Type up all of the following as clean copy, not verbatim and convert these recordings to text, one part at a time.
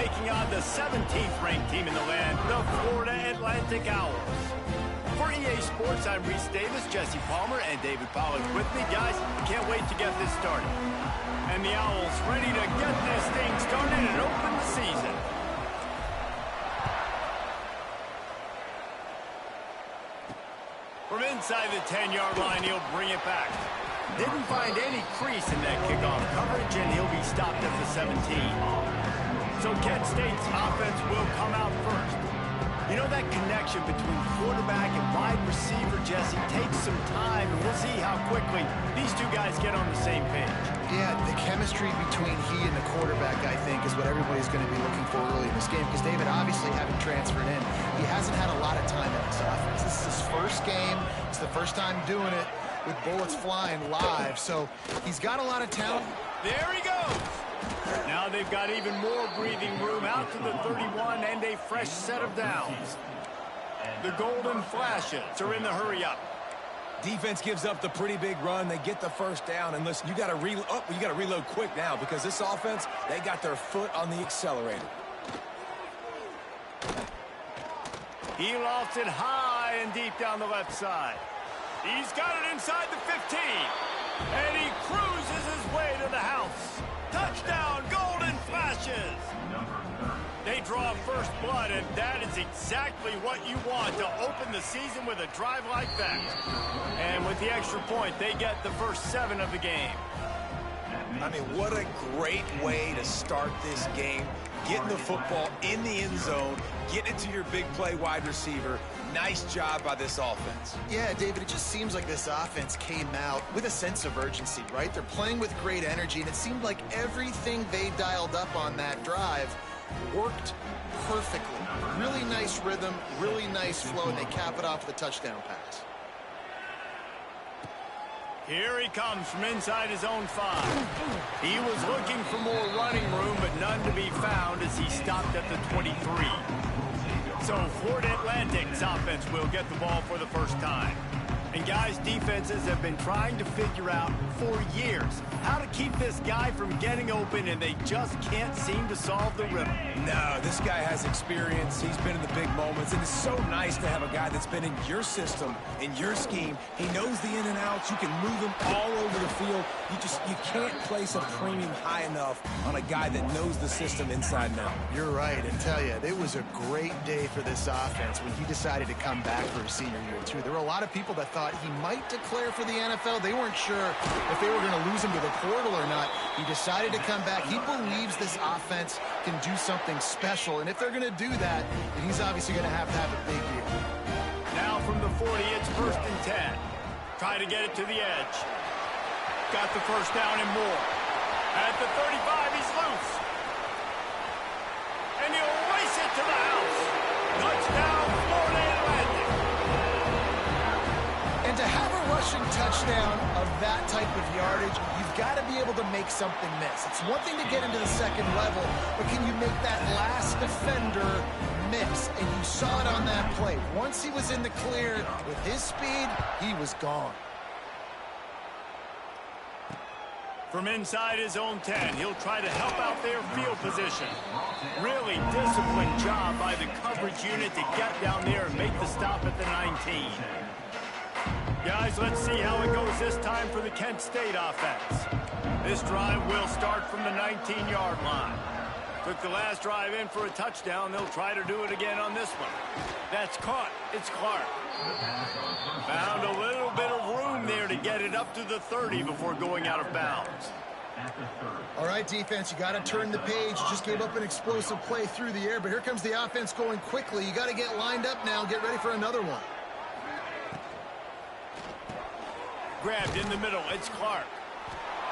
taking on the 17th ranked team in the land, the Florida Atlantic Owls. For EA Sports, I'm Reese Davis, Jesse Palmer, and David Pollack with me. Guys, can't wait to get this started. And the Owls ready to get this thing started and open the season. From inside the 10-yard line, he'll bring it back. Didn't find any crease in that kickoff coverage, and he'll be stopped at the 17. So Kent State's offense will come out first. You know, that connection between quarterback and wide receiver, Jesse, takes some time, and we'll see how quickly these two guys get on the same page. Yeah, the chemistry between he and the quarterback, I think, is what everybody's going to be looking for early in this game, because David, obviously, having transferred in, he hasn't had a lot of time in this offense. This is his first game. It's the first time doing it with bullets flying live, so he's got a lot of talent. There he goes. Now they've got even more breathing room out to the 31 and a fresh set of downs. The Golden Flashes are in the hurry-up. Defense gives up the pretty big run. They get the first down. And listen, you got to reload quick now, because this offense, they got their foot on the accelerator. He lofts it high and deep down the left side. He's got it inside the 15. And he cruises his way to the house. Touchdown, Golden Flashes! They draw first blood, and that is exactly what you want to open the season with a drive like that. And with the extra point, they get the first 7 of the game. I mean, what a great way to start this game. Getting the football in the end zone, getting it to your big play wide receiver. Nice job by this offense. Yeah, David, it just seems like this offense came out with a sense of urgency, right? They're playing with great energy, and it seemed like everything they dialed up on that drive worked perfectly. Really nice rhythm, really nice flow, and they cap it off with a touchdown pass. Here he comes from inside his own 5. He was looking for more running room, but none to be found as he stopped at the 23. So Florida Atlantic's offense will get the ball for the first time. And guys, defenses have been trying to figure out for years how to keep this guy from getting open, and they just can't seem to solve the riddle. No, this guy has experience. He's been in the big moments, and it's so nice to have a guy that's been in your system, in your scheme. He knows the in and outs. You can move him all over the field. You can't place a premium high enough on a guy that knows the system inside and out. You're right, and tell you, it was a great day for this offense when he decided to come back for his senior year, too. There were a lot of people that thought he might declare for the NFL. They weren't sure if they were going to lose him to the portal or not. He decided to come back. He believes this offense can do something special, and if they're going to do that, then he's obviously going to have a big year. Now from the 40, it's 1st and 10. Try to get it to the edge. Got the first down and more. At the 35, he's loose. And he'll race it to the house. Touchdown, Florida Atlantic. And to have a rushing touchdown of that type of yardage, you've got to be able to make something miss. It's one thing to get into the second level, but can you make that last defender miss? And you saw it on that play. Once he was in the clear with his speed, he was gone. From inside his own 10, he'll try to help out their field position. Really disciplined job by the coverage unit to get down there and make the stop at the 19. Guys, let's see how it goes this time for the Kent State offense. This drive will start from the 19-yard line. Took the last drive in for a touchdown. They'll try to do it again on this one. That's caught. It's Clark. Found a little bit of room there to get it up to the 30 before going out of bounds. All right, defense, you got to turn the page. You just gave up an explosive play through the air, but here comes the offense going quickly. You got to get lined up now and get ready for another one. Grabbed in the middle. It's Clark.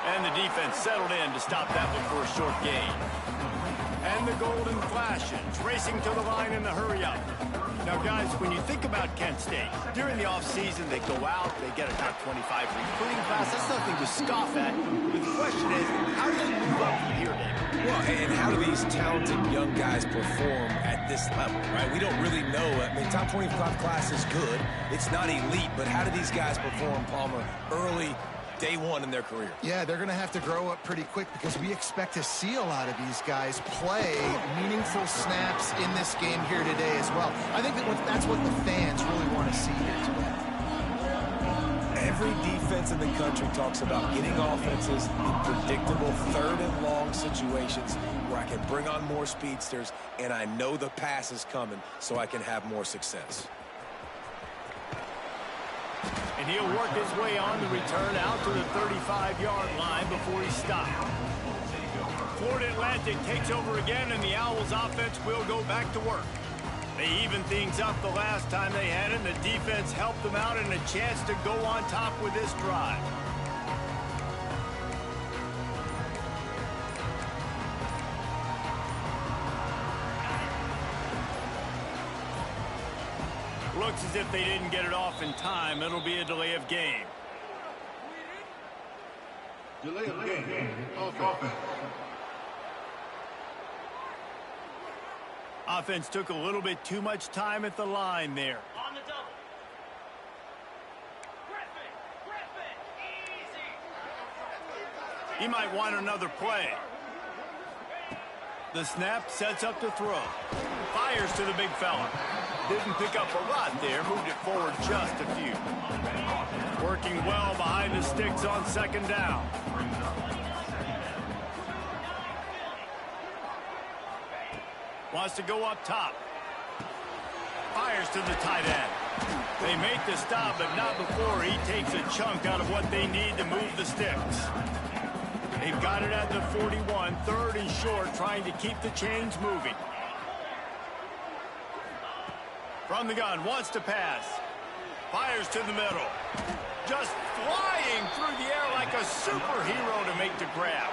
And the defense settled in to stop that one for a short gain. And the Golden Flashes racing to the line in the hurry-up. Now, guys, when you think about Kent State, during the offseason, they go out, they get a top 25 recruiting class. That's nothing to scoff at. But the question is, how do they move up from here, David? Well, and how do these talented young guys perform at this level, right? We don't really know. I mean, top 25 class is good. It's not elite, but how do these guys perform, Palmer, early day one in their career. Yeah, they're going to have to grow up pretty quick because we expect to see a lot of these guys play meaningful snaps in this game here today as well. I think that's what the fans really want to see here today. Every defense in the country talks about getting offenses in predictable third and long situations where I can bring on more speedsters and I know the pass is coming so I can have more success. And he'll work his way on the return out to the 35-yard line before he stopped. Florida Atlantic takes over again, and the Owls offense will go back to work. They evened things up the last time they had it, and the defense helped them out and a chance to go on top with this drive. Looks as if they didn't get it off in time. It'll be a delay of game. Delay of game. Offense. Offense took a little bit too much time at the line there. On the double. Griffin, easy. He might want another play. The snap sets up to throw. Fires to the big fella. Didn't pick up a lot there. Moved it forward just a few. Working well behind the sticks on second down. Wants to go up top. Fires to the tight end. They make the stop, but not before he takes a chunk out of what they need to move the sticks. They've got it at the 41, third and short, trying to keep the chains moving. From the gun, wants to pass. Fires to the middle. Just flying through the air like a superhero to make the grab.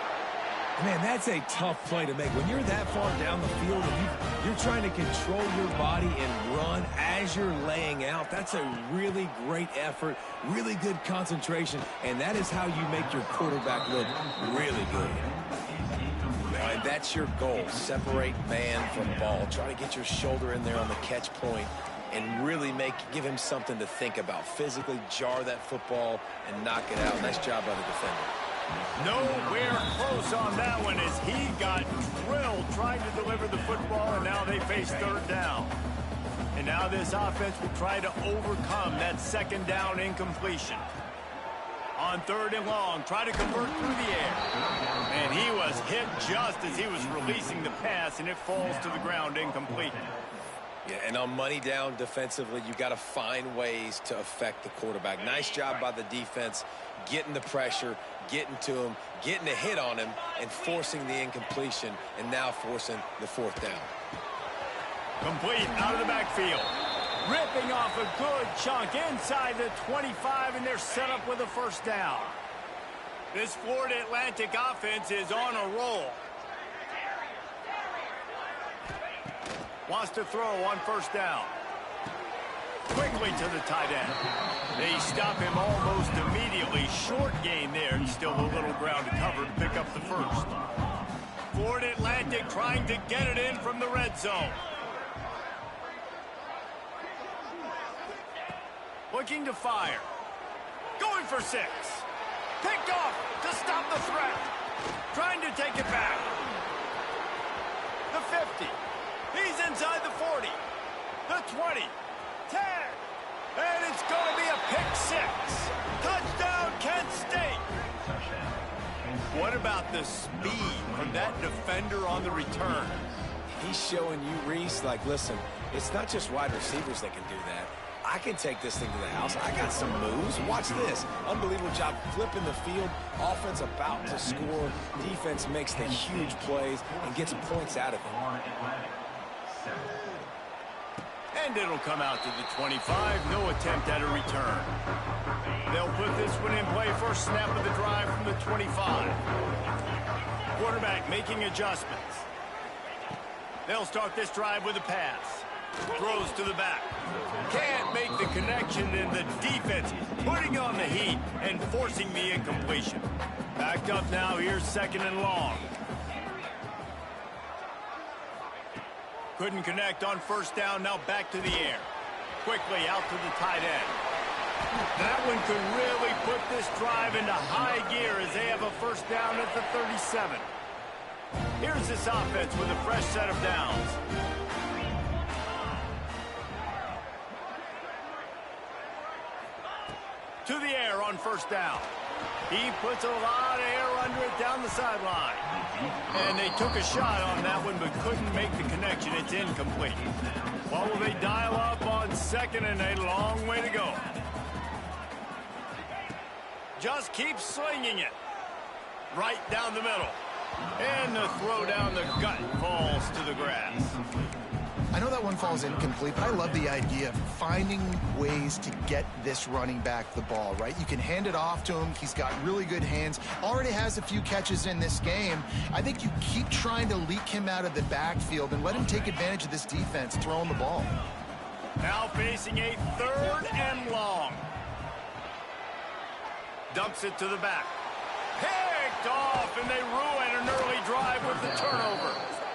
Man, that's a tough play to make. When you're that far down the field and you're trying to control your body and run as you're laying out, that's a really great effort, really good concentration, and that is how you make your quarterback look really good. And that's your goal. Separate man from ball. Try to get your shoulder in there on the catch point and really give him something to think about. Physically jar that football and knock it out. Nice job by the defender. Nowhere close on that one as he got drilled trying to deliver the football, and now they face third down. And now this offense will try to overcome that second down incompletion. On third and long, try to convert through the air. And he was hit just as he was releasing the pass, and it falls to the ground incomplete. Yeah, and on money down defensively, you got to find ways to affect the quarterback. Nice job by the defense, getting the pressure, getting to him, getting a hit on him, and forcing the incompletion, and now forcing the fourth down. Complete out of the backfield. Ripping off a good chunk inside the 25, and they're set up with a first down. This Florida Atlantic offense is on a roll. Wants to throw on first down. Quickly to the tight end. They stop him almost immediately. Short gain there, and still a little ground to cover to pick up the first. Florida Atlantic trying to get it in from the red zone. Looking to fire. Going for 6. Picked off to stop the threat. Trying to take it back. The 50. He's inside the 40. The 20. 10. And it's going to be a pick 6. Touchdown, Kent State. What about the speed from that defender on the return? He's showing you, Reese, like, listen, it's not just wide receivers that can do that. I can take this thing to the house. I got some moves. Watch this. Unbelievable job flipping the field. Offense about to score. Defense makes the huge plays and gets points out of it. And it'll come out to the 25. No attempt at a return. They'll put this one in play. First snap of the drive from the 25. Quarterback making adjustments. They'll start this drive with a pass. Throws to the back. Can't make the connection, and the defense putting on the heat and forcing the incompletion. Backed up now. Here's second and long. Couldn't connect on first down. Now back to the air. Quickly out to the tight end. That one could really put this drive into high gear as they have a first down at the 37. Here's this offense with a fresh set of downs. To the air on first down. He puts a lot of air under it down the sideline. And they took a shot on that one but couldn't make the connection. It's incomplete. What will they dial up on second and a long way to go? Just keep slinging it. Right down the middle. And the throw down the gut falls to the grass. I know that one falls incomplete, but I love the idea of finding ways to get this running back the ball, right? You can hand it off to him. He's got really good hands. Already has a few catches in this game. I think you keep trying to leak him out of the backfield and let him take advantage of this defense throwing the ball. Now facing a third and long. Dumps it to the back. Picked off, and they ruin an early drive with the turnover.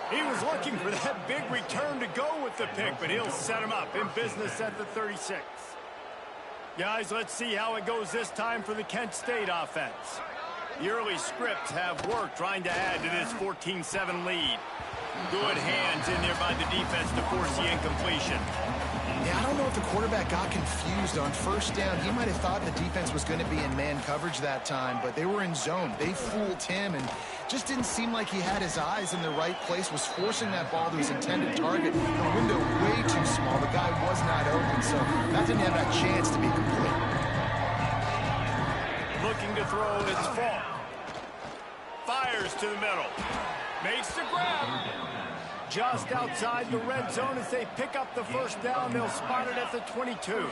He was looking for that big return to go with the pick, but he'll set him up in business at the 36. Guys, let's see how it goes this time for the Kent State offense. The early scripts have worked trying to add to this 14-7 lead. Good hands in there by the defense to force the incompletion. Yeah, I don't know if the quarterback got confused on first down. He might have thought the defense was going to be in man coverage that time, but they were in zone. They fooled him and just didn't seem like he had his eyes in the right place, was forcing that ball to his intended target. The window way too small. The guy was not open, so that didn't have that chance to be complete. Looking to throw, it's Falk. Fires to the middle. Makes the grab. Just outside the red zone as they pick up the first down. They'll spot it at the 22.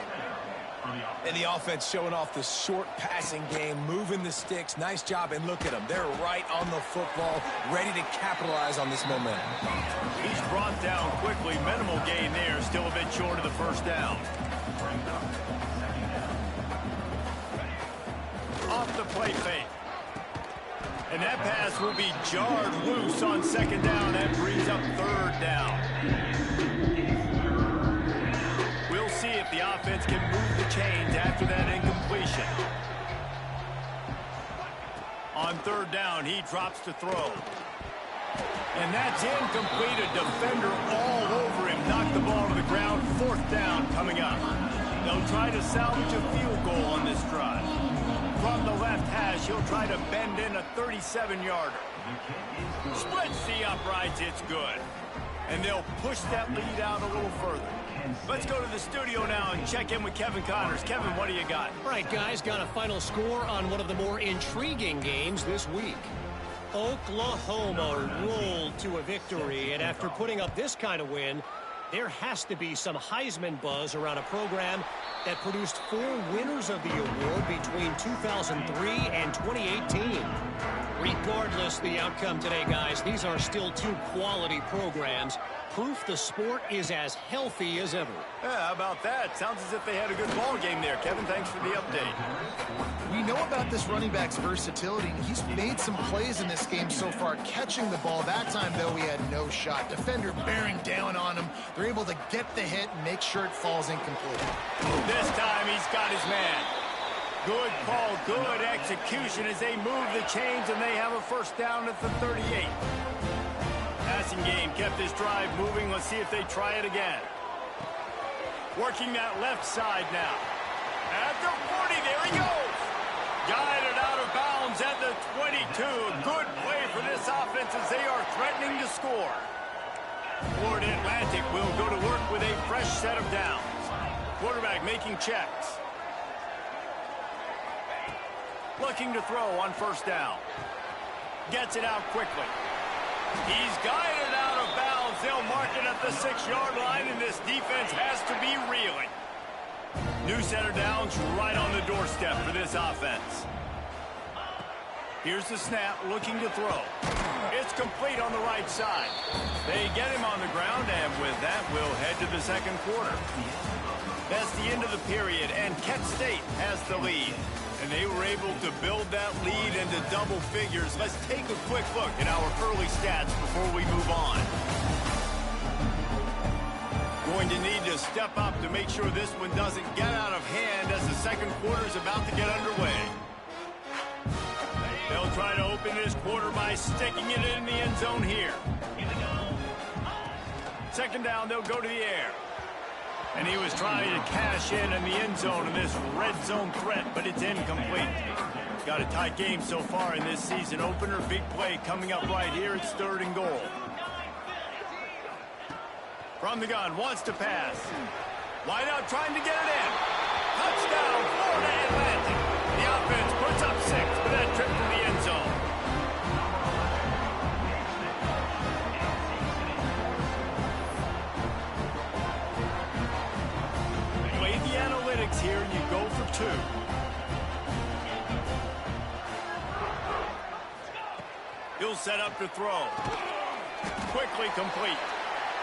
And the offense showing off the short passing game, moving the sticks. Nice job, and look at them. They're right on the football, ready to capitalize on this momentum. He's brought down quickly. Minimal gain there, still a bit short of the first down. Off the play fake. And that pass will be jarred loose on second down. That brings up third down. We'll see if the offense can move the chains after that incompletion. On third down, he drops to throw. And that's incomplete. A defender all over him. Knocked the ball to the ground. Fourth down coming up. They'll try to salvage a field goal on this drive. From the left hash, he'll try to bend in a 37-yarder. Splits the uprights, it's good. And they'll push that lead out a little further. Let's go to the studio now and check in with Kevin Connors. Kevin, what do you got? All right, guys, got a final score on one of the more intriguing games this week. Oklahoma rolled to a victory, and after putting up this kind of win, there has to be some Heisman buzz around a program that produced 4 winners of the award between 2003 and 2018. Regardless the outcome today, guys, these are still 2 quality programs. Proof the sport is as healthy as ever. Yeah, how about that? Sounds as if they had a good ball game there. Kevin, thanks for the update. We know about this running back's versatility. He's made some plays in this game so far, catching the ball. That time, though, he had no shot. Defender bearing down on him. They're able to get the hit and make sure it falls incomplete. This time, he's got his man. Good call, good execution as they move the chains, and they have a first down at the 38. Passing game kept this drive moving. Let's see if they try it again. Working that left side now. At the 40, there he goes. Guided out of bounds at the 22. Good play for this offense as they are threatening to score. Florida Atlantic will go to work with a fresh set of downs. Quarterback making checks. Looking to throw on first down. Gets it out quickly. He's guided out of bounds. They'll mark it at the 6-yard line, and this defense has to be reeling. New set of downs right on the doorstep for this offense. Here's the snap, looking to throw. It's complete on the right side. They get him on the ground, and with that, we'll head to the second quarter. That's the end of the period, and Kent State has the lead. And they were able to build that lead into double figures. Let's take a quick look at our early stats before we move on. Going to need to to step up to make sure this one doesn't get out of hand as the second quarter is about to get underway. They'll try to open this quarter by sticking it in the end zone here. Second down, they'll go to the air. And he was trying to cash in the end zone in this red zone threat, but it's incomplete. Got a tight game so far in this season opener. Big play coming up right here. It's 3rd and goal. From the gun, wants to pass. Wide out, trying to get it in. Touchdown, Florida Atlantic. The offense puts up 6 for that trip to the end zone. Play the analytics here, and you go for 2. He'll set up to throw. Quickly complete.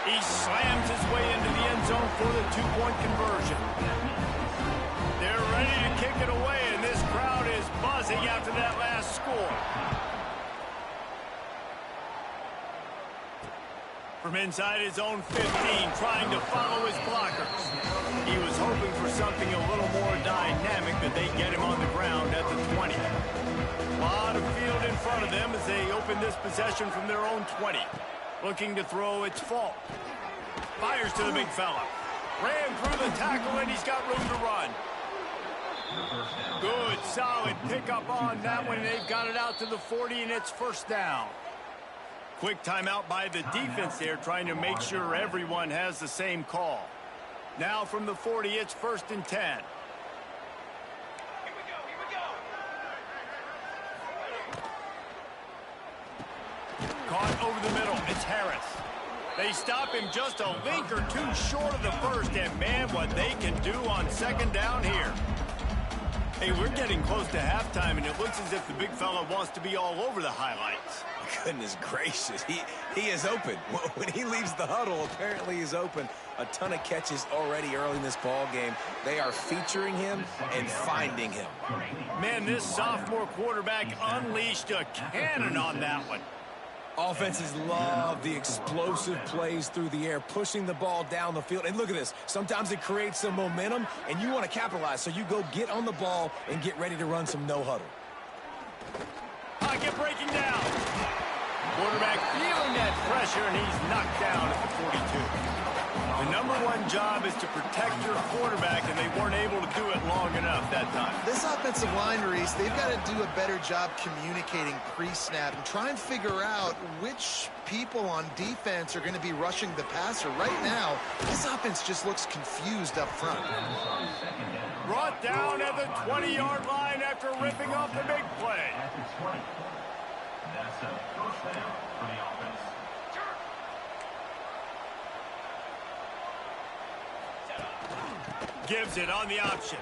He slams his way into the end zone for the 2-point conversion. They're ready to kick it away, and this crowd is buzzing after that last score. From inside his own 15, trying to follow his blockers. He was hoping for something a little more dynamic, but they get him on the ground at the 20. A lot of field in front of them as they open this possession from their own 20. Looking to throw, it's Falk. Fires to the big fella. Ran through the tackle, and he's got room to run. Good, solid pickup on that one. They've got it out to the 40, and it's 1st down. Quick timeout by the defense there, trying to make sure everyone has the same call. Now from the 40, it's 1st and 10. Caught over the middle. It's Harris. They stop him just a link or 2 short of the first, and man, what they can do on 2nd down here. Hey, we're getting close to halftime, and it looks as if the big fella wants to be all over the highlights. Goodness gracious, he is open. When he leaves the huddle, apparently he's open. A ton of catches already early in this ball game. They are featuring him and finding him. Man, this sophomore quarterback unleashed a cannon on that one. Offenses love the explosive plays through the air, pushing the ball down the field. And look at this. Sometimes it creates some momentum, and you want to capitalize. So you go get on the ball and get ready to run some no-huddle. Pocket breaking down. Quarterback feeling that pressure, and he's knocked down at the 42. The #1 job is to protect your quarterback, and they weren't able to do it long enough that time. This offensive line, Reese, they've got to do a better job communicating pre-snap and try and figure out which people on defense are going to be rushing the passer. Right now, this offense just looks confused up front. Brought down at the 20-yard line after ripping off the big play. That's a 1st down for the offense. Gives it on the option.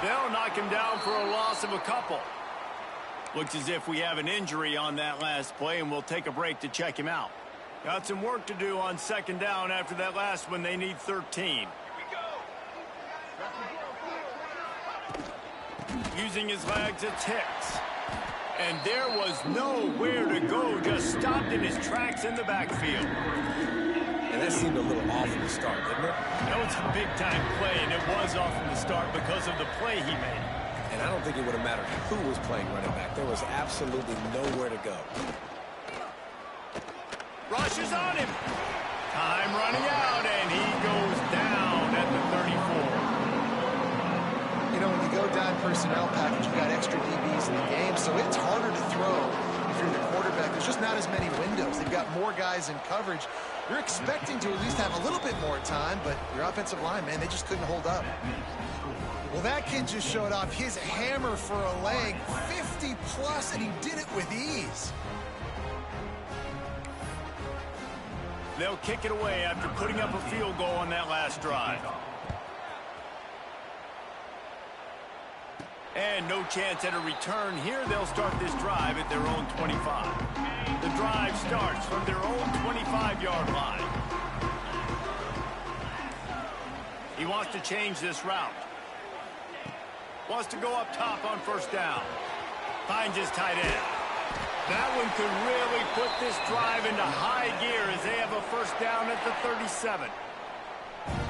They'll knock him down for a loss of a couple. Looks as if we have an injury on that last play, and we'll take a break to check him out. Got some work to do on 2nd down after that last one. They need 13. Using his legs, it's Hicks. And there was nowhere to go, just stopped in his tracks in the backfield. And that seemed a little off from the start, didn't it? That was a big-time play, and it was off from the start because of the play he made. And I don't think it would have mattered who was playing running back. There was absolutely nowhere to go. Rush is on him. Time running out, and he goes down at the 34. You know, when you go down personnel package, you got extra DBs in the game, so it's harder to throw if you're the quarterback. There's just not as many windows. They've got more guys in coverage. You're expecting to at least have a little bit more time, but your offensive line, man, they just couldn't hold up. Well, that kid just showed off his hammer for a leg, 50-plus, and he did it with ease. They'll kick it away after putting up a field goal on that last drive. And no chance at a return here. They'll start this drive at their own 25. The drive starts from their own 25-yard line. He wants to change this route. Wants to go up top on 1st down. Finds his tight end. That one could really put this drive into high gear as they have a 1st down at the 37.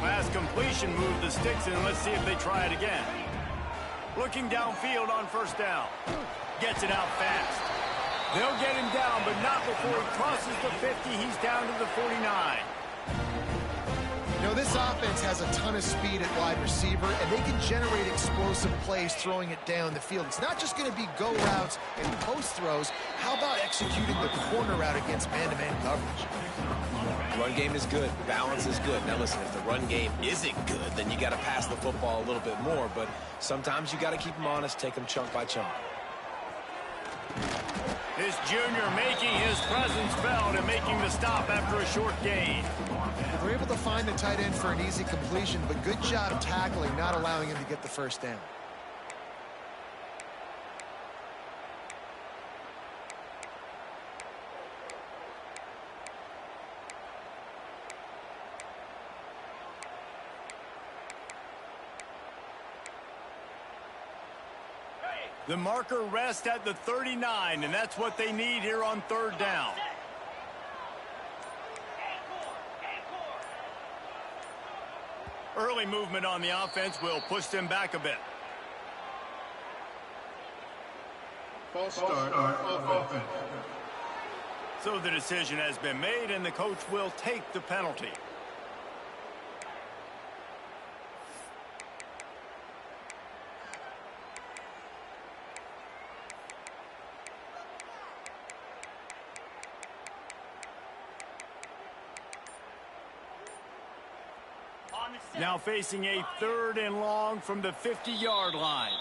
Last completion moved the sticks in. Let's see if they try it again. Looking downfield on first down. Gets it out fast. They'll get him down, but not before he crosses the 50. He's down to the 49. You know, this offense has a ton of speed at wide receiver, and they can generate explosive plays throwing it down the field. It's not just going to be go routes and post throws. How about executing the corner route against man-to-man coverage? Run game is good. Balance is good. Now, listen, if the run game isn't good, then you got to pass the football a little bit more. But sometimes you got to keep them honest, take them chunk by chunk. This junior making his presence felt and making the stop after a short gain. They're able to find the tight end for an easy completion, but good job tackling, not allowing him to get the first down. The marker rests at the 39, and that's what they need here on third down. Early movement on the offense will push them back a bit. False start of offense. So the decision has been made, and the coach will take the penalty. Now facing a 3rd and long from the 50-yard line.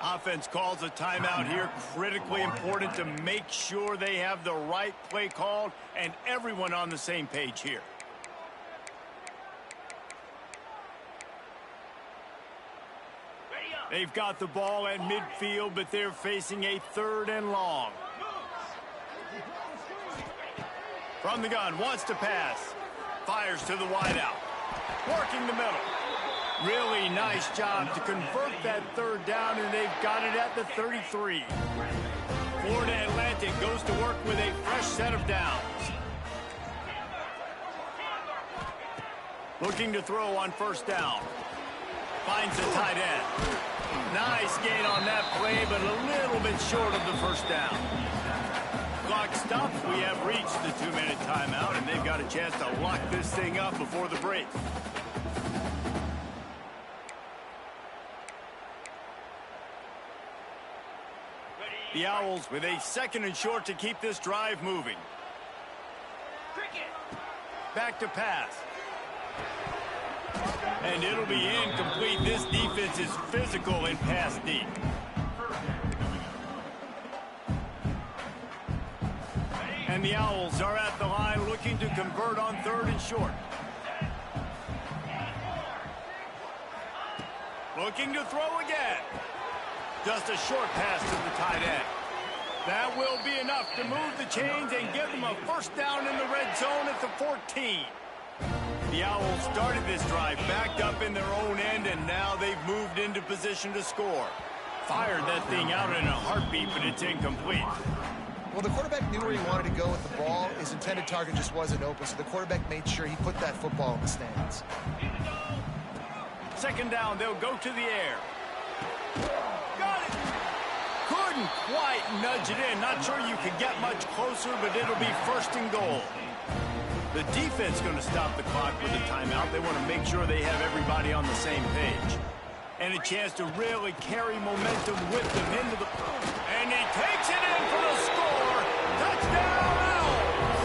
Offense calls a timeout here. Critically important to make sure they have the right play called and everyone on the same page here. They've got the ball at midfield, but they're facing a 3rd and long. From the gun, wants to pass. Fires to the wideout. Working the middle. Really nice job to convert that 3rd down, and they've got it at the 33. Florida Atlantic goes to work with a fresh set of downs. Looking to throw on first down. Finds the tight end. Nice gain on that play, but a little bit short of the first down. Clock stops. We have reached the 2-minute timeout, and they've got a chance to lock this thing up before the break. The Owls with a 2nd and short to keep this drive moving. Back to pass. And it'll be incomplete. This defense is physical in pass deep. And the Owls are at the line looking to convert on 3rd and short. Looking to throw again. Just a short pass to the tight end. That will be enough to move the chains and give them a first down in the red zone at the 14. The Owls started this drive backed up in their own end, and now they've moved into position to score. Fired that thing out in a heartbeat, but it's incomplete. Well, the quarterback knew where he wanted to go with the ball. His intended target just wasn't open, so the quarterback made sure he put that football in the stands. 2nd down, they'll go to the air. Got it. Couldn't quite nudge it in. Not sure you could get much closer, but it'll be 1st and goal. The defense going to stop the clock with a timeout. They want to make sure they have everybody on the same page. And a chance to really carry momentum with them into the... And he takes it in for the score. Touchdown, Owls!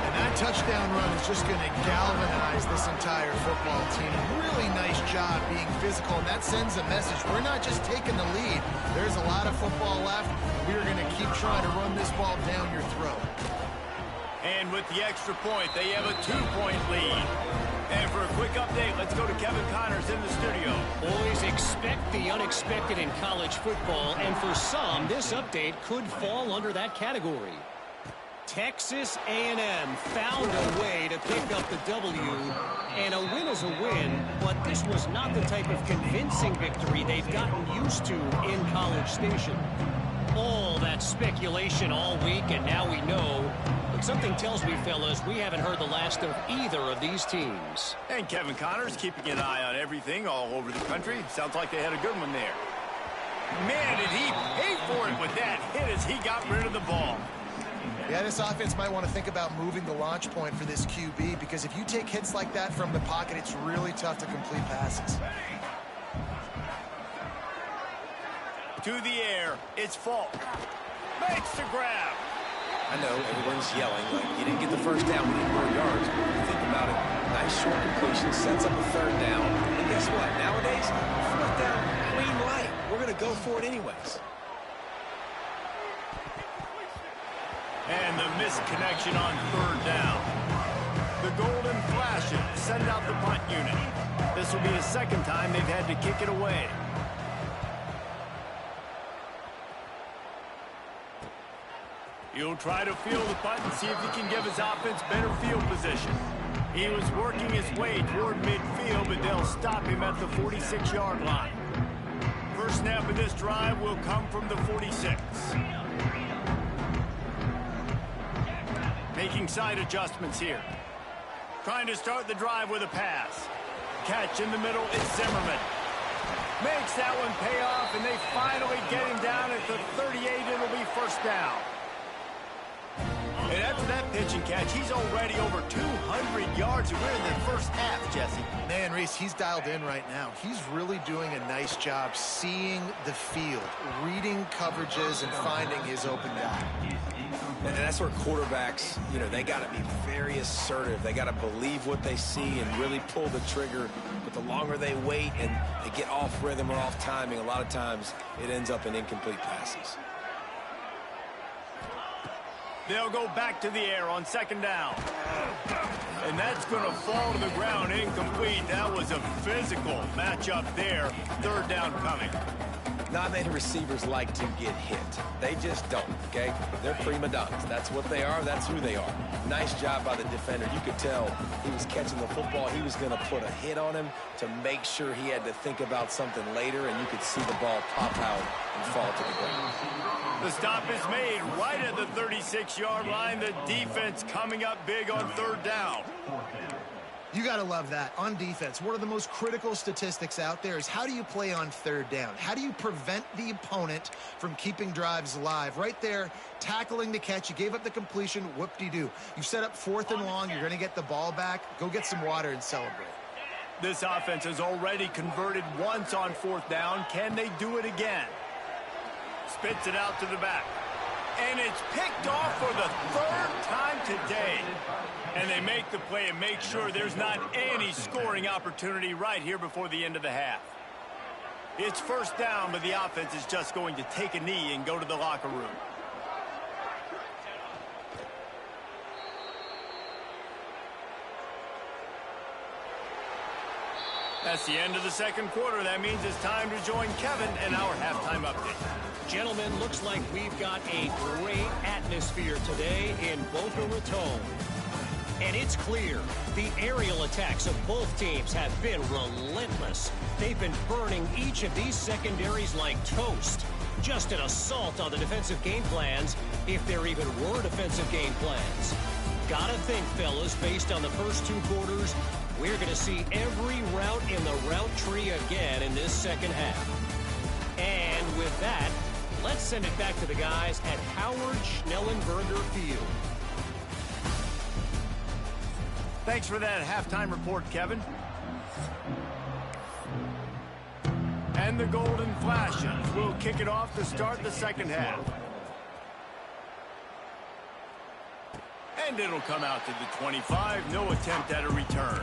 And that touchdown run is just going to galvanize this entire football team. Really nice job being physical, and that sends a message. We're not just taking the lead. There's a lot of football left. We're going to keep trying to run this ball down your throat. And with the extra point, they have a 2-point lead. And for a quick update, let's go to Kevin Connors in the studio. Always expect the unexpected in college football, and for some, this update could fall under that category. Texas A&M found a way to pick up the W, and a win is a win, but this was not the type of convincing victory they've gotten used to in College Station. All that speculation all week, and now we know But something tells me, fellas, we haven't heard the last of either of these teams. And Kevin Connor's keeping an eye on everything all over the country. Sounds like they had a good one there. Man, did he pay for it with that hit as he got rid of the ball. Yeah, this offense might want to think about moving the launch point for this QB, because if you take hits like that from the pocket, it's really tough to complete passes. To the air, it's Falk. Makes the grab. I know everyone's yelling like you didn't get the first down, we need more yards. But when you think about it, nice short completion sets up a third down. And guess what? Nowadays, fourth down, clean light. We're going to go for it anyways. And the misconnection on third down. The Golden Flashes send out the punt unit. This will be the second time they've had to kick it away. He'll try to field the punt and see if he can give his offense better field position. He was working his way toward midfield, but they'll stop him at the 46-yard line. First snap of this drive will come from the 46. Making side adjustments here. Trying to start the drive with a pass. Catch in the middle is Zimmerman. Makes that one pay off, and they finally get him down at the 38. It'll be first down. And after that pitch and catch, he's already over 200 yards, and we're in the first half, Jesse. Man, Reese, he's dialed in right now. He's really doing a nice job seeing the field, reading coverages, and finding his open guy. And that's where quarterbacks, you know, they got to be very assertive. They got to believe what they see and really pull the trigger. But the longer they wait and they get off rhythm or off timing, a lot of times it ends up in incomplete passes. They'll go back to the air on second down. And that's going to fall to the ground incomplete. That was a physical matchup there. Third down coming. Not many receivers like to get hit. They just don't, okay? They're prima donnas. That's what they are. That's who they are. Nice job by the defender. You could tell he was catching the football. He was going to put a hit on him to make sure he had to think about something later, and you could see the ball pop out and fall to the ground. The stop is made right at the 36-yard line. The defense coming up big on third down. You got to love that. On defense, one of the most critical statistics out there is how do you play on third down? How do you prevent the opponent from keeping drives alive? Right there, tackling the catch. You gave up the completion. Whoop-de-doo. You set up fourth and long. You're going to get the ball back. Go get some water and celebrate. This offense has already converted once on fourth down. Can they do it again? Spits it out to the back. And it's picked off for the third time today. And they make the play and make sure there's not any scoring opportunity right here before the end of the half. It's first down, but the offense is just going to take a knee and go to the locker room. That's the end of the second quarter. That means it's time to join Kevin and our halftime update. Gentlemen, looks like we've got a great atmosphere today in Boca Raton. And it's clear, the aerial attacks of both teams have been relentless. They've been burning each of these secondaries like toast. Just an assault on the defensive game plans, if there even were defensive game plans. Gotta think, fellas, based on the first two quarters, we're going to see every route in the route tree again in this second half. And with that, let's send it back to the guys at Howard Schnellenberger Field. Thanks for that halftime report, Kevin. And the Golden Flashes will kick it off to start the second half. And it'll come out to the 25. No attempt at a return.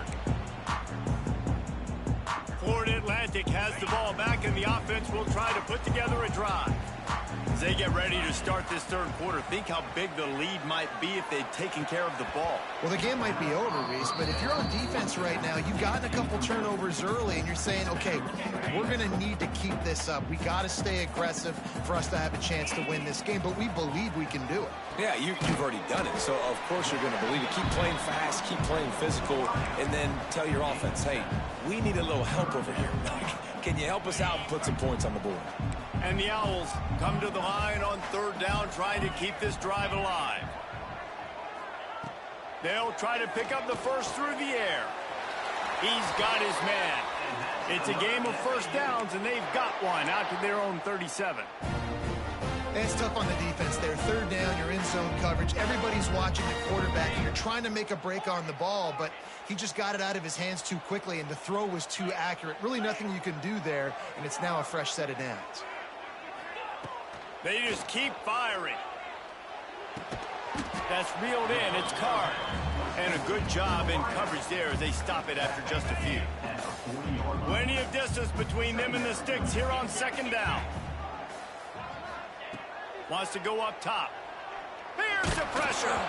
Florida Atlantic has the ball back, and the offense will try to put together a drive. As they get ready to start this third quarter, think how big the lead might be if they'd taken care of the ball. Well, the game might be over, Reese, but if you're on defense right now, you've gotten a couple turnovers early, and you're saying, okay, we're going to need to keep this up. We got to stay aggressive for us to have a chance to win this game, but we believe we can do it. Yeah, you've already done it, so of course you're going to believe it. Keep playing fast, keep playing physical, and then tell your offense, hey, we need a little help over here. Can you help us out and put some points on the board? And the Owls come to the line on third down, trying to keep this drive alive. They'll try to pick up the first through the air. He's got his man. It's a game of first downs, and they've got one out to their own 37. It's tough on the defense there. Third down, you're in zone coverage. Everybody's watching the quarterback, and you're trying to make a break on the ball, but he just got it out of his hands too quickly, and the throw was too accurate. Really nothing you can do there, and it's now a fresh set of downs. They just keep firing. That's reeled in. It's Carr. And a good job in coverage there as they stop it after just a few. Plenty of distance between them and the sticks here on second down. Wants to go up top. There's the pressure.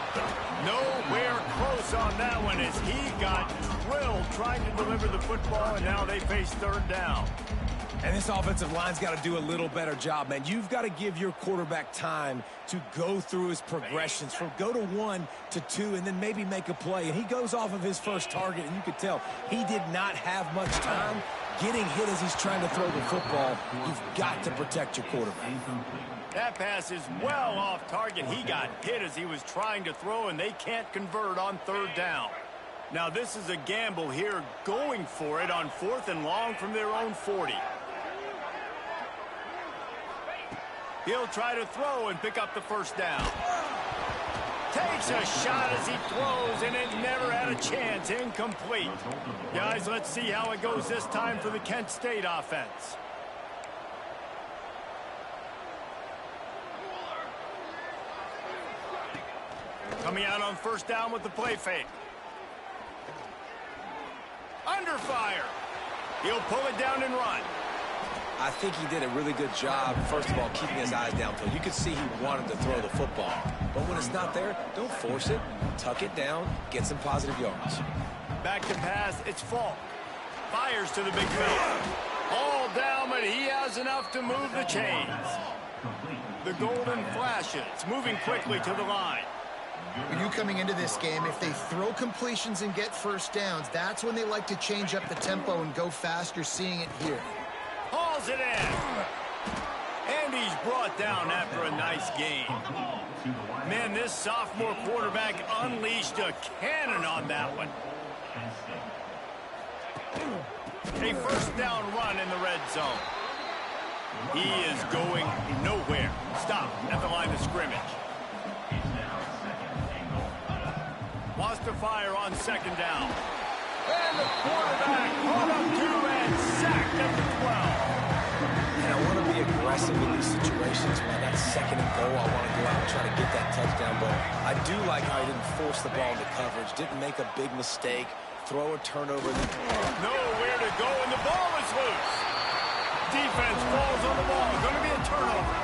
Nowhere close on that one as he got drilled trying to deliver the football, and now they face third down. And this offensive line's got to do a little better job, man. You've got to give your quarterback time to go through his progressions from go to 1 to 2 and then maybe make a play. And he goes off of his first target, and you could tell he did not have much time getting hit as he's trying to throw the football. You've got to protect your quarterback. That pass is well off target. He got hit as he was trying to throw, and they can't convert on third down. Now this is a gamble here, going for it on 4th and long from their own 40. He'll try to throw and pick up the first down. Takes a shot as he throws, and it never had a chance. Incomplete. Guys, let's see how it goes this time for the Kent State offense. Coming out on first down with the play fake. Under fire. He'll pull it down and run. I think he did a really good job, first of all, keeping his eyes downfield. You could see he wanted to throw the football. But when it's not there, don't force it. Tuck it down, get some positive yards. Back to pass, it's Falk. Fires to the big fella. All down, but he has enough to move the chains. The golden flashes, moving quickly to the line. When you coming into this game, if they throw completions and get first downs, that's when they like to change up the tempo and go fast. You're seeing it here. Hauls it in. And he's brought down after a nice game. Man, this sophomore quarterback unleashed a cannon on that one. A first down run in the red zone. He is going nowhere. Stop at the line of scrimmage. Wants to fire on second down. And the quarterback caught up to and sacked at the 12. And I want to be aggressive in these situations. When that's second and goal, I want to go out and try to get that touchdown. But I do like how he didn't force the ball into coverage, didn't make a big mistake, throw a turnover. Nowhere to go, and the ball is loose. Defense falls on the ball. Going to be a turnover.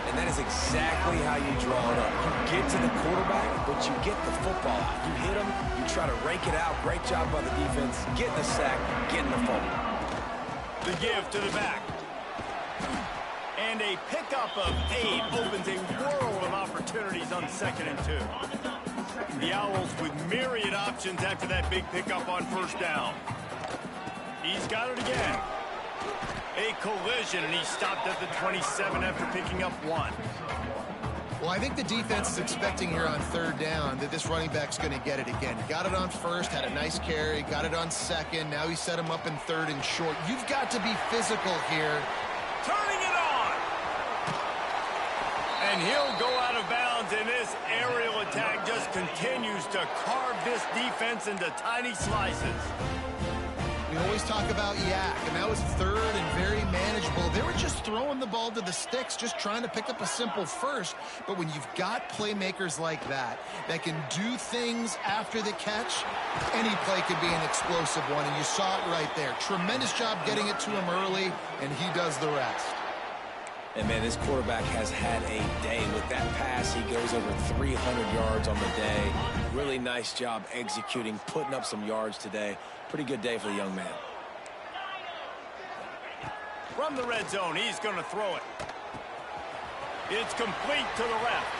And that is exactly how you draw it up. You get to the quarterback, but you get the football out. You hit him, you try to rake it out. Great job by the defense. Getting the sack, getting the fumble. The give to the back. And a pickup of 8 opens a world of opportunities on 2nd and 2. The Owls with myriad options after that big pickup on first down. He's got it again. A collision, and he stopped at the 27 after picking up 1. Well, I think the defense is expecting here on third down that this running back's going to get it again. Got it on first, had a nice carry, got it on second. Now he set him up in third and short. You've got to be physical here. Turning it on. And he'll go out of bounds, and this aerial attack just continues to carve this defense into tiny slices. We always talk about yak, and that was third and very manageable. They were just throwing the ball to the sticks, just trying to pick up a simple first. But when you've got playmakers like that can do things after the catch, any play could be an explosive one, and you saw it right there. Tremendous job getting it to him early, and he does the rest. And, man, this quarterback has had a day. With that pass, he goes over 300 yards on the day. Really nice job executing, putting up some yards today. Pretty good day for the young man. From the red zone, he's going to throw it. It's complete to the left.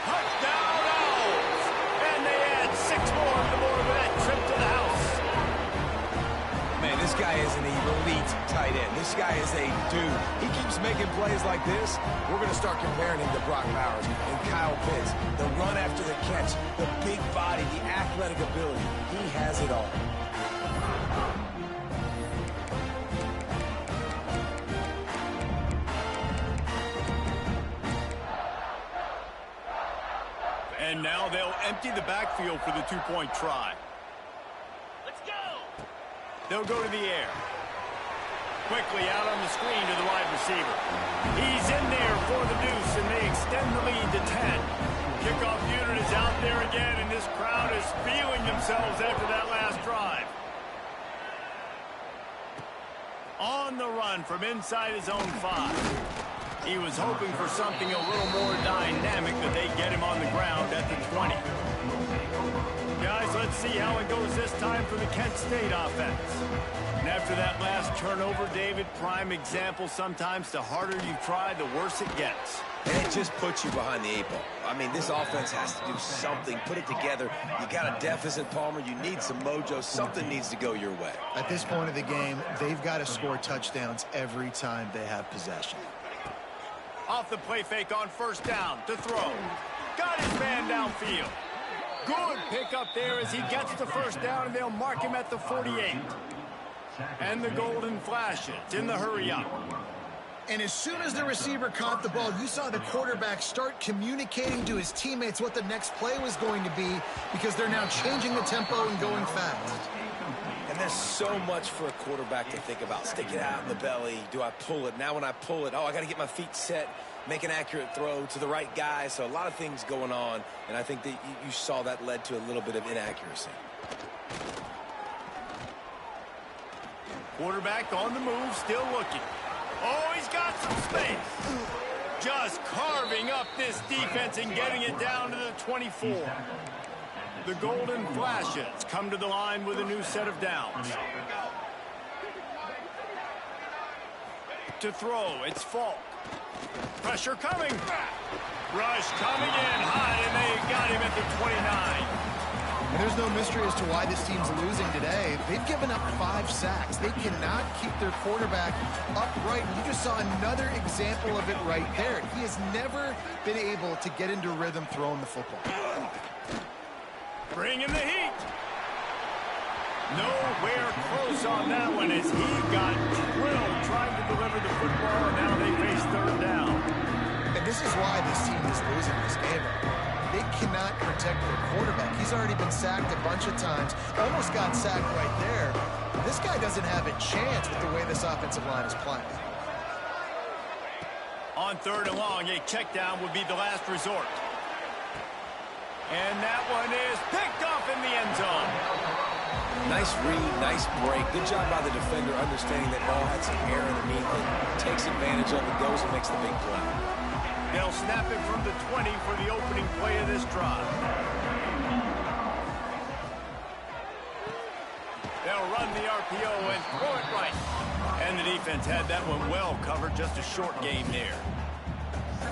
Touchdown Owls! And they add 6 more to that trip to the house. Man, this guy is an elite tight end. This guy is a dude. He keeps making plays like this. We're going to start comparing him to Brock Bowers and Kyle Pitts. The run after the catch, the big body, the athletic ability. He has it all. And now they'll empty the backfield for the two-point try. Let's go. They'll go to the air. Quickly out on the screen to the wide receiver. He's in there for the deuce, and they extend the lead to 10. Kickoff unit is out there again, and this crowd is feeling themselves after that last drive. On the run from inside his own 5. He was hoping for something a little more dynamic, but they get him on the ground at the 20. Guys, let's see how it goes this time for the Kent State offense. And after that last turnover, David, prime example, sometimes the harder you try, the worse it gets. And it just puts you behind the 8 ball. I mean, this offense has to do something, put it together. You got a deficit, Palmer. You need some mojo. Something needs to go your way. At this point of the game, they've got to score touchdowns every time they have possession. Off the play fake on first down to throw. Got his man downfield. Good pickup there as he gets the first down, and they'll mark him at the 48. And the golden flashes in the hurry up. And as soon as the receiver caught the ball, you saw the quarterback start communicating to his teammates what the next play was going to be, because they're now changing the tempo and going fast. And there's so much for a quarterback to think about. Stick it out in the belly. Do I pull it? Now when I pull it, I got to get my feet set, make an accurate throw to the right guy. So a lot of things going on, and I think that you saw that led to a little bit of inaccuracy. Quarterback on the move, still looking. Oh, he's got some space. Just carving up this defense and getting it down to the 24. The golden flashes come to the line with a new set of downs. To throw, it's Falk. Pressure coming. Rush coming in high, and they got him at the 29. And there's no mystery as to why this team's losing today. They've given up 5 sacks. They cannot keep their quarterback upright. And you just saw another example of it right there. He has never been able to get into rhythm throwing the football. Bring in the heat. Nowhere close on that one as he got drilled trying to deliver the football, and now they face third down. And this is why this team is losing this game. They cannot protect their quarterback. He's already been sacked a bunch of times. Almost got sacked right there. This guy doesn't have a chance with the way this offensive line is playing. On third and long, a check down would be the last resort. And that one is picked off in the end zone. Nice read, nice break. Good job by the defender understanding that ball had some air underneath it. Takes advantage of it, goes and makes the big play. They'll snap it from the 20 for the opening play of this drive. They'll run the RPO and throw it right. And the defense had that one well covered. Just a short game there.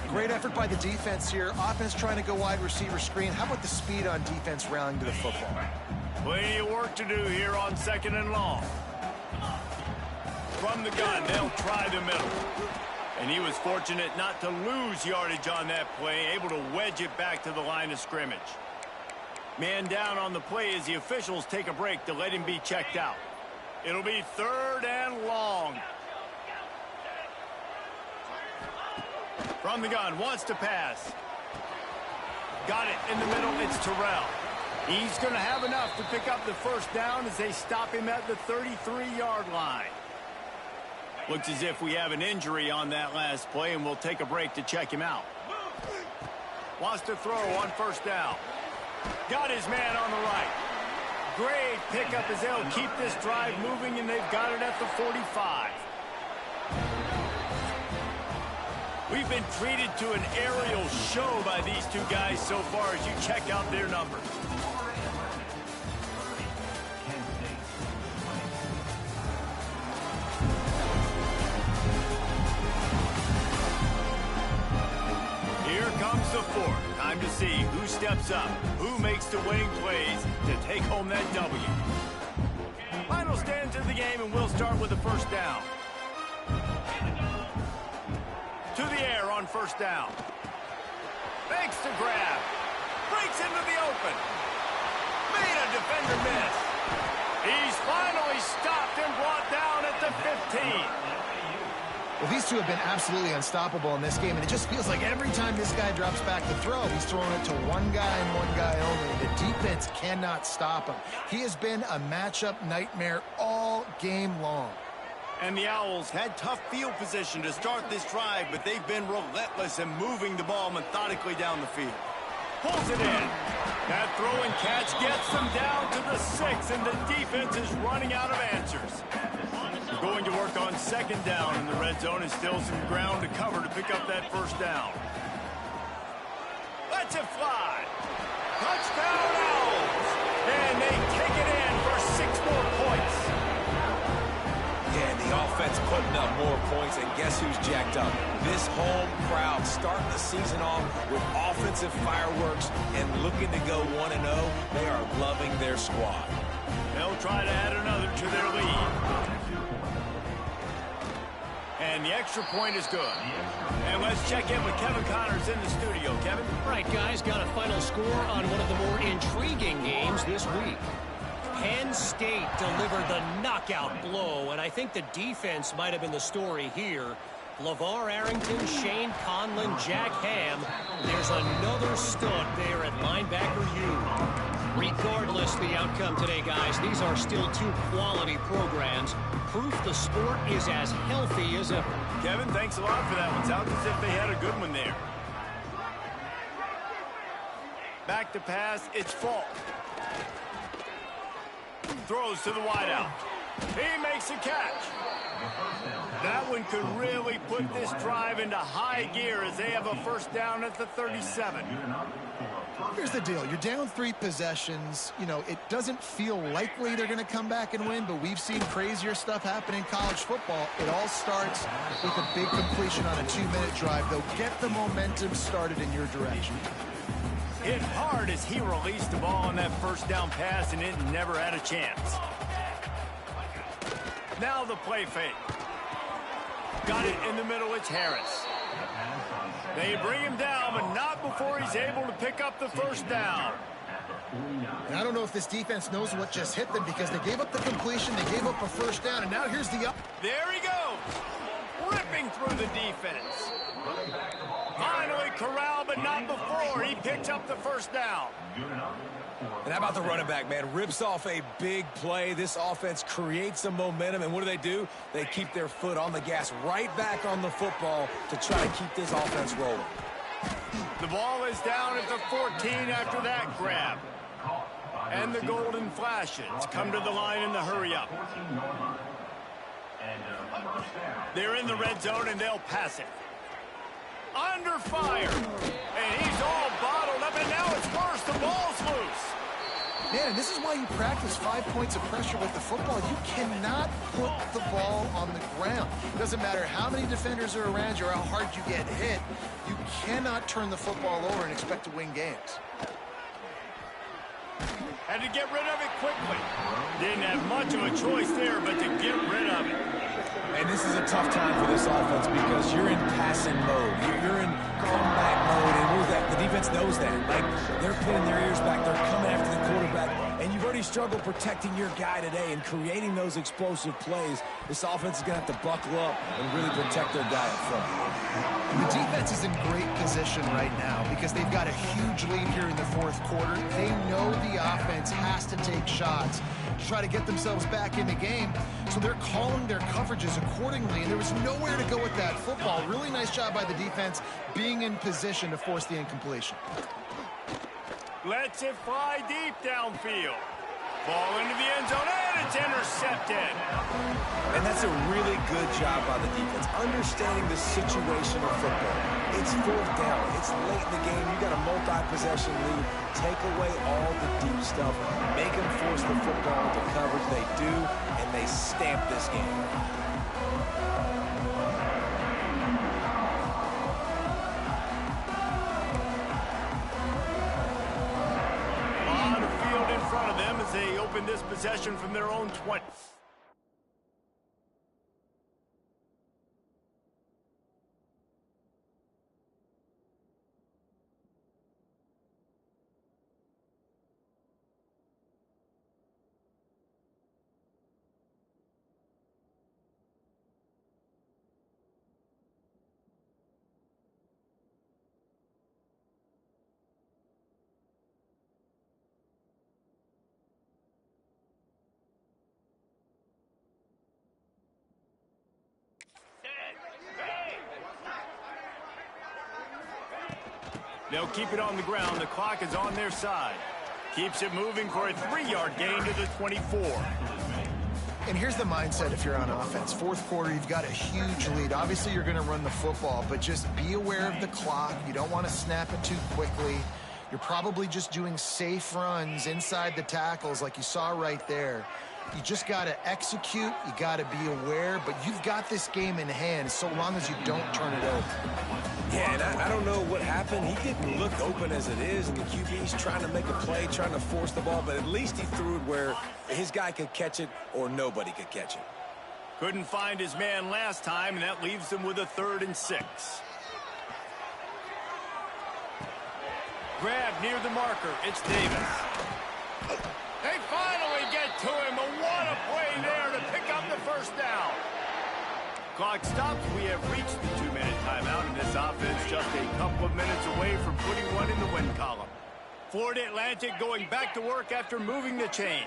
Great effort by the defense here. Offense trying to go wide receiver screen. How about the speed on defense rallying to the football? Plenty of work to do here on second and long. From the gun, they'll try the middle. And he was fortunate not to lose yardage on that play, able to wedge it back to the line of scrimmage. Man down on the play as the officials take a break to let him be checked out. It'll be third and long. From the gun, wants to pass. Got it in the middle, it's Terrell. He's going to have enough to pick up the first down as they stop him at the 33-yard line. Looks as if we have an injury on that last play, and we'll take a break to check him out. Wants to throw on first down. Got his man on the right. Great pickup as they'll keep this drive moving, and they've got it at the 45. We've been treated to an aerial show by these two guys so far as you check out their numbers. Here comes the fourth. Time to see who steps up, who makes the winning plays to take home that W. Final stands of the game, and we'll start with the first down. To the air on first down. Fakes the grab. Breaks into the open. Made a defender miss. He's finally stopped and brought down at the 15. Well, these two have been absolutely unstoppable in this game, and it just feels like every time this guy drops back to throw, he's throwing it to one guy and one guy only. The defense cannot stop him. He has been a matchup nightmare all game long. And the Owls had tough field position to start this drive, but they've been relentless in moving the ball methodically down the field. Pulls it in. That throw and catch gets them down to the 6, and the defense is running out of answers. We're going to work on second down in the red zone, and still some ground to cover to pick up that first down. Lets it fly. Touchdown Owls! And they take it in for 6 more points. Yeah, the offense putting up more points, and guess who's jacked up? This home crowd starting the season off with offensive fireworks and looking to go 1-0. They are loving their squad. They'll try to add another to their lead. And the extra point is good. And let's check in with Kevin Connors in the studio. Kevin? All right, guys, got a final score on one of the more intriguing games this week. Penn State delivered the knockout blow, and I think the defense might have been the story here. LeVar Arrington, Shane Conlon, Jack Ham. There's another stud there at linebacker U. Regardless the outcome today, guys, these are still 2 quality programs. Proof the sport is as healthy as ever. Kevin, thanks a lot for that one. Sounds as if they had a good one there. Back to pass, it's Falk. Throws to the wideout. He makes a catch. That one could really put this drive into high gear as they have a first down at the 37. Here's the deal. You're down 3 possessions. You know, it doesn't feel likely they're going to come back and win, but we've seen crazier stuff happen in college football. It all starts with a big completion on a 2-minute drive. They'll get the momentum started in your direction. Hit hard as he released the ball on that first down pass, and it never had a chance. Now the play fake. Got it in the middle, it's Harris. They bring him down, but not before he's able to pick up the first down. And I don't know if this defense knows what just hit them, because they gave up the completion, they gave up a first down, and now here's the up. There he goes. Ripping through the defense. Finally corralled, but not before he picks up the first down. And how about the running back, man? Rips off a big play. This offense creates some momentum, and what do? They keep their foot on the gas, right back on the football to try to keep this offense rolling. The ball is down at the 14 after that grab. And the golden flashes come to the line in the hurry-up. They're in the red zone, and they'll pass it. Under fire. And he's all bottled up, and now it's worse. The ball's loose. Man, this is why you practice 5 points of pressure with the football. You cannot put the ball on the ground. It doesn't matter how many defenders are around you or how hard you get hit. You cannot turn the football over and expect to win games. Had to get rid of it quickly. Didn't have much of a choice there, but to get rid of it. And this is a tough time for this offense because you're in passing mode. You're in comeback mode, and the defense knows that. Like, they're pinning their ears back. They're coming after the quarterback. And you've already struggled protecting your guy today and creating those explosive plays. This offense is going to have to buckle up and really protect their guy up front. The defense is in great position right now because they've got a huge lead here in the 4th quarter. They know the offense has to take shots to try to get themselves back in the game. So they're calling their coverages accordingly, and there was nowhere to go with that football. Really nice job by the defense being in position to force the incompletion. Lets it fly deep downfield. Ball into the end zone, and it's intercepted. And that's a really good job by the defense, understanding the situation of football. It's 4th down. It's late in the game. You got a multi-possession lead. Take away all the deep stuff. Make them force the football into coverage. They do, and they stamp this game. On the field in front of them as as they open this possession from their own 20. They'll keep it on the ground. The clock is on their side. Keeps it moving for a 3-yard gain to the 24. And here's the mindset if you're on offense. Fourth quarter, you've got a huge lead. Obviously, you're going to run the football, but just be aware of the clock. You don't want to snap it too quickly. You're probably just doing safe runs inside the tackles like you saw right there. You just got to execute. You got to be aware, but you've got this game in hand so long as you don't turn it over. Yeah, and I don't know what happened. He didn't look open as it is, and the QB's trying to make a play, trying to force the ball, but at least he threw it where his guy could catch it or nobody could catch it. Couldn't find his man last time, and that leaves them with a 3rd and 6. Grab near the marker. It's Davis. They finally get to him. What a play there to pick up the first down. Clock stops. We have reached the 2-minute timeout, and this offense just a couple of minutes away from putting one in the win column. Florida Atlantic going back to work after moving the chains.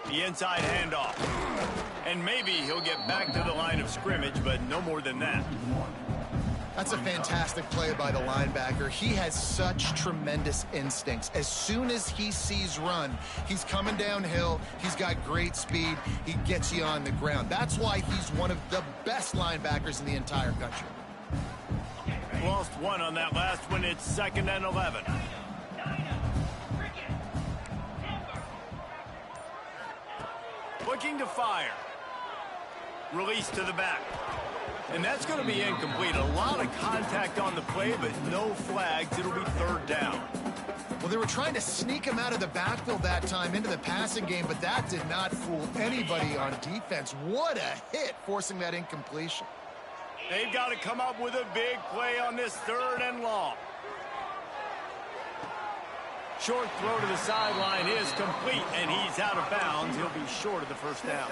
The inside handoff. And maybe he'll get back to the line of scrimmage, but no more than that. That's a fantastic play by the linebacker. He has such tremendous instincts. As soon as he sees run, he's coming downhill. He's got great speed. He gets you on the ground. That's why he's one of the best linebackers in the entire country. Lost one on that last one. It's 2nd and 11. Looking to fire. Release to the back. And that's going to be incomplete. A lot of contact on the play, but no flags. It'll be 3rd down. Well, they were trying to sneak him out of the backfield that time into the passing game, but that did not fool anybody on defense. What a hit, forcing that incompletion. They've got to come up with a big play on this 3rd and long. Short throw to the sideline is complete, and he's out of bounds. He'll be short of the first down.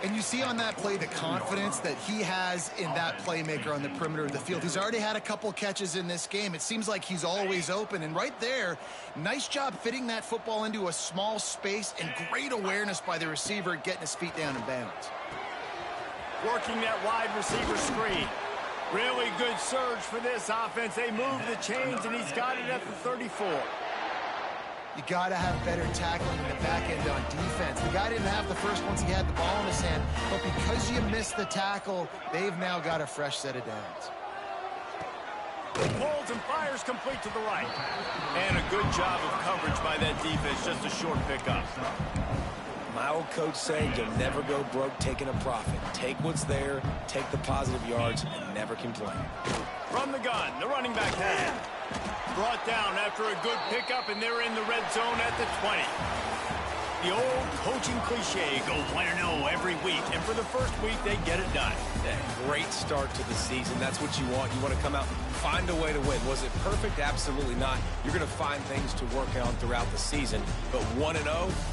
And you see on that play the confidence that he has in that playmaker on the perimeter of the field. He's already had a couple catches in this game. It seems like he's always open. And right there, nice job fitting that football into a small space, and great awareness by the receiver getting his feet down in bounds. Working that wide receiver screen. Really good surge for this offense. They move the chains, and he's got it at the 34. You got to have better tackling in the back end on defense. The guy didn't have the first once he had the ball in his hand, but because you missed the tackle, they've now got a fresh set of downs. Pulls and fires complete to the right. And a good job of coverage by that defense. Just a short pickup. My old coach said you'll never go broke taking a profit. Take what's there, take the positive yards, and never complain. From the gun, the running back has it. Brought down after a good pickup, and they're in the red zone at the 20. The old coaching cliche, go 1-0 every week, and for the first week, they get it done. Yeah, great start to the season. That's what you want. You want to come out and find a way to win. Was it perfect? Absolutely not. You're going to find things to work on throughout the season, but 1-0,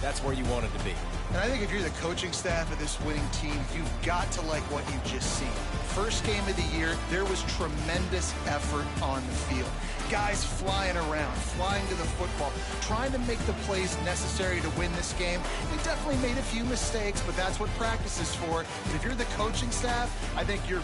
that's where you want it to be. And I think if you're the coaching staff of this winning team, you've got to like what you've just seen. First game of the year, there was tremendous effort on the field. Guys flying around, flying to the football, trying to make the plays necessary to win this game. We definitely made a few mistakes, but that's what practice is for. And if you're the coaching staff, I think you're...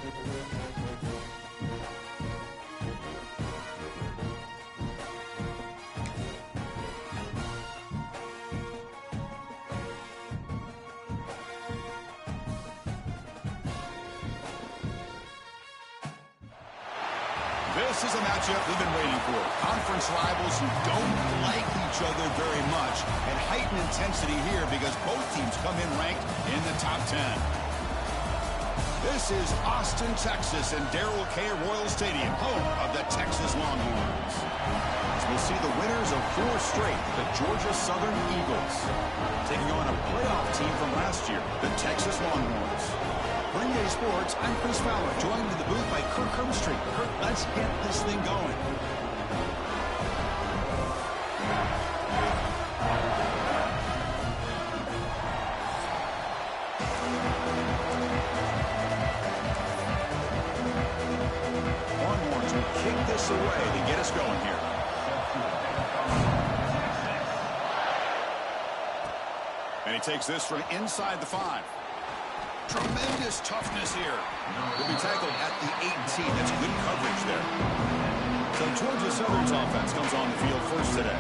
This is a matchup we've been waiting for. Conference rivals who don't like each other very much, and heightened intensity here because both teams come in ranked in the top 10. This is Austin, Texas, and Darrell K. Royal Stadium, home of the Texas Longhorns. As we'll see the winners of 4 straight, the Georgia Southern Eagles, taking on a playoff team from last year, the Texas Longhorns. Bring Day Sports, I'm Chris Fowler, joined in the booth by Kirk Hermstreet. Kirk, let's get this thing going. Longhorns will kick this away to get us going here. And he takes this from inside the 5. Tremendous toughness here. Will be tackled at the 18. That's good coverage there. So Georgia Southern's offense comes on the field first today.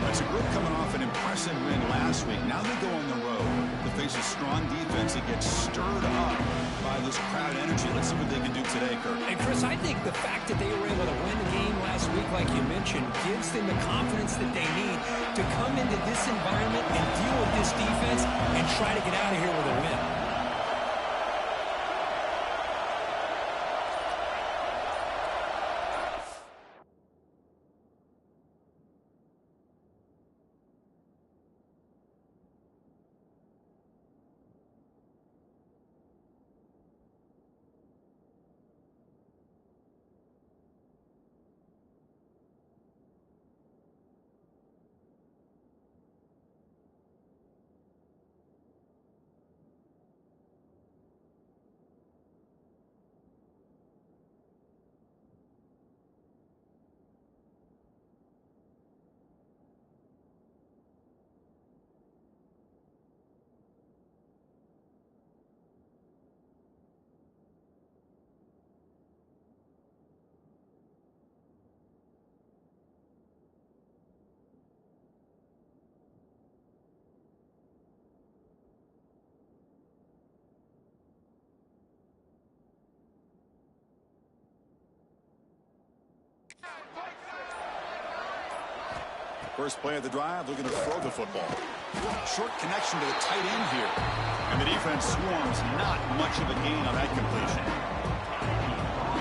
That's a group coming off an impressive win last week. Now they go on the road to face a strong defense that gets stirred up by this crowd energy. Let's see what they can do today, Kirk. And Chris, I think the fact that they were able to win the game last week, like you mentioned, gives them the confidence that they need to come into this environment and deal with this defense and try to get out of here with a win. First play of the drive, looking to throw the football. Short connection to the tight end here. And the defense swarms, not much of a gain on that completion.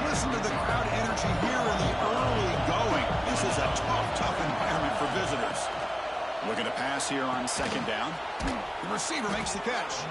Listen to the crowd energy here in the early going. This is a tough environment for visitors. Looking to pass here on second down. The receiver makes the catch.